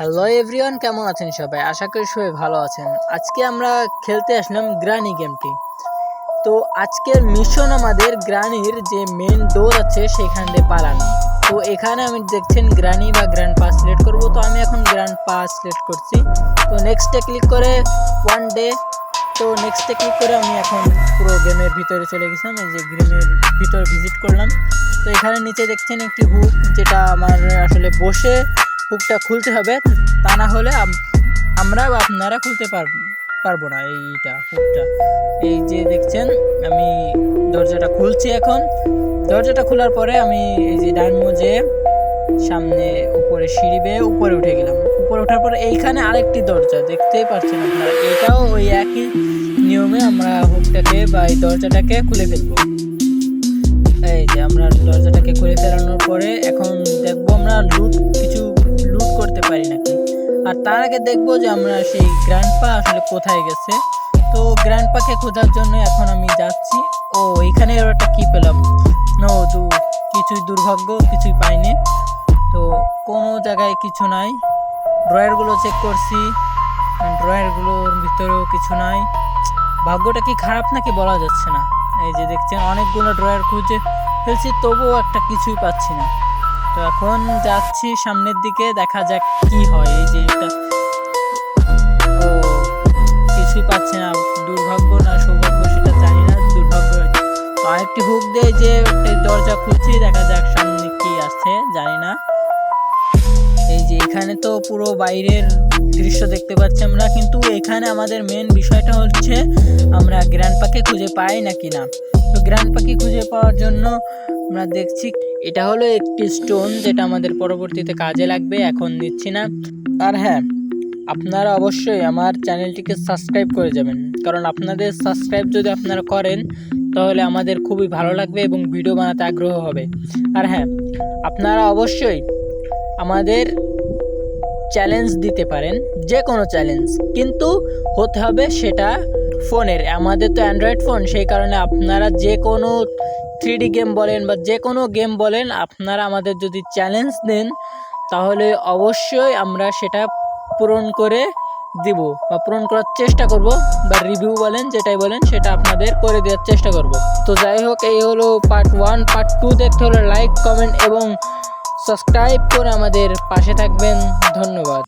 Hello everyone, কেমন আছেন সবাই? আশা করি সবাই ভালো আছেন। আজকে আমরা খেলতে আসলাম গ্রানি গেমটি। তো আজকের মিশন আমাদের গ্রানির যে মেন ডোর আছে সেখান দিয়ে পালানো। তো এখানে আমি দেখছেন গ্রানি বা গ্র্যান্ড পা সিলেক্ট করবো। তো আমি এখন গ্র্যান্ড পা সিলেক্ট করছি। তো নেক্সটে ক্লিক করে ওয়ান ডে। তো নেক্সটে ক্লিক করে আমি এখন পুরো গেমের ভিতরে চলে গেছিলাম। এই যে গেমের ভিতরে ভিজিট করলাম। তো এখানে নিচে দেখছেন একটি হুক, যেটা আমার আসলে বসে হুকটা খুলতে হবে, তা না হলে আমরা বা আপনারা খুলতে পারবো না এইটা হুকটা। এই যে দেখছেন আমি দরজাটা খুলছি। এখন দরজাটা খোলার পরে আমি এই যে ডান মুজে সামনে উপরে সিঁড়ি বেয়ে উপরে উঠে গেলাম। উপরে ওঠার পরে এইখানে আরেকটি দরজা দেখতেই পাচ্ছেন আপনারা। এটাও ওই একই নিয়মে আমরা হুকটাকে বা এই দরজাটাকে খুলে ফেলবো। এই যে আমরা দরজাটাকে খুলে ফেলানোর পরে এখন দেখবো আমরা কিছু লুট করতে পারি নাকি। আর তার আগে দেখবো যে আমরা সেই গ্র্যান্ডপা আসলে কোথায় গেছে। তো গ্র্যান্ডপাকে খোঁজার জন্য এখন আমি যাচ্ছি। ও এইখানে একটা কি পেলাম, কিছুই দুর্ভাগ্য, কিছুই পাইনি। তো কোনো জায়গায় কিছু নাই। ড্রয়ারগুলো চেক করছি, ড্রয়ারগুলোর ভিতরেও কিছু নাই। ভাগ্যটা কি খারাপ নাকি বলা যাচ্ছে না। এই যে দেখছেন অনেকগুলো ড্রয়ার খুঁজে ফেলছি, তবুও একটা কিছুই পাচ্ছি না। তো এখন যাচ্ছি সামনের দিকে, দেখা যাক কি হয়। এই যে এটা কিছুই পাচ্ছি না, দুর্ভাগ্য না সৌভাগ্য সেটা জানি না, দুর্ভাগ্য। তো আরেকটি হুক দিয়ে যে একটা দরজা খুলছি, দেখা যাক সামনে কি আছে, জানি না। এই যে এখানে তো পুরো বাইরের দৃশ্য দেখতে পাচ্ছি আমরা, কিন্তু এখানে আমাদের মেন বিষয়টা হচ্ছে আমরা গ্র্যান্ডপাকে খুঁজে পাই নাকি না। তো গ্র্যান্ডপাকে খুঁজে পাওয়ার জন্য আমরা দেখছি এটা হলো একটি স্টোন, যেটা আমাদের পরবর্তীতে কাজে লাগবে, এখন নিচ্ছি না। আর হ্যাঁ, আপনারা অবশ্যই আমার চ্যানেলটিকে সাবস্ক্রাইব করে যাবেন, কারণ আপনাদের সাবস্ক্রাইব যদি আপনারা করেন তাহলে আমাদের খুবই ভালো লাগবে এবং ভিডিও বানাতে আগ্রহ হবে। আর হ্যাঁ, আপনারা অবশ্যই আমাদের চ্যালেঞ্জ দিতে পারেন, যে কোনো চ্যালেঞ্জ, কিন্তু হতে হবে সেটা ফোনের। আমাদের তো অ্যান্ড্রয়েড ফোন, সেই কারণে আপনারা যে কোনো 3D গেম বলেন বা যে কোনো গেম বলেন, আপনারা আমাদের যদি চ্যালেঞ্জ দেন তাহলে অবশ্যই আমরা সেটা পূরণ করে দিব বা পূরণ করার চেষ্টা করব, বা রিভিউ বলেন, যেটাই বলেন সেটা আপনাদের করে দেওয়ার চেষ্টা করব। তো যাই হোক, এই হলো পার্ট 1। পার্ট 2 দেখতে হলে লাইক, কমেন্ট এবং সাবস্ক্রাইব করে আমাদের পাশে থাকবেন। ধন্যবাদ।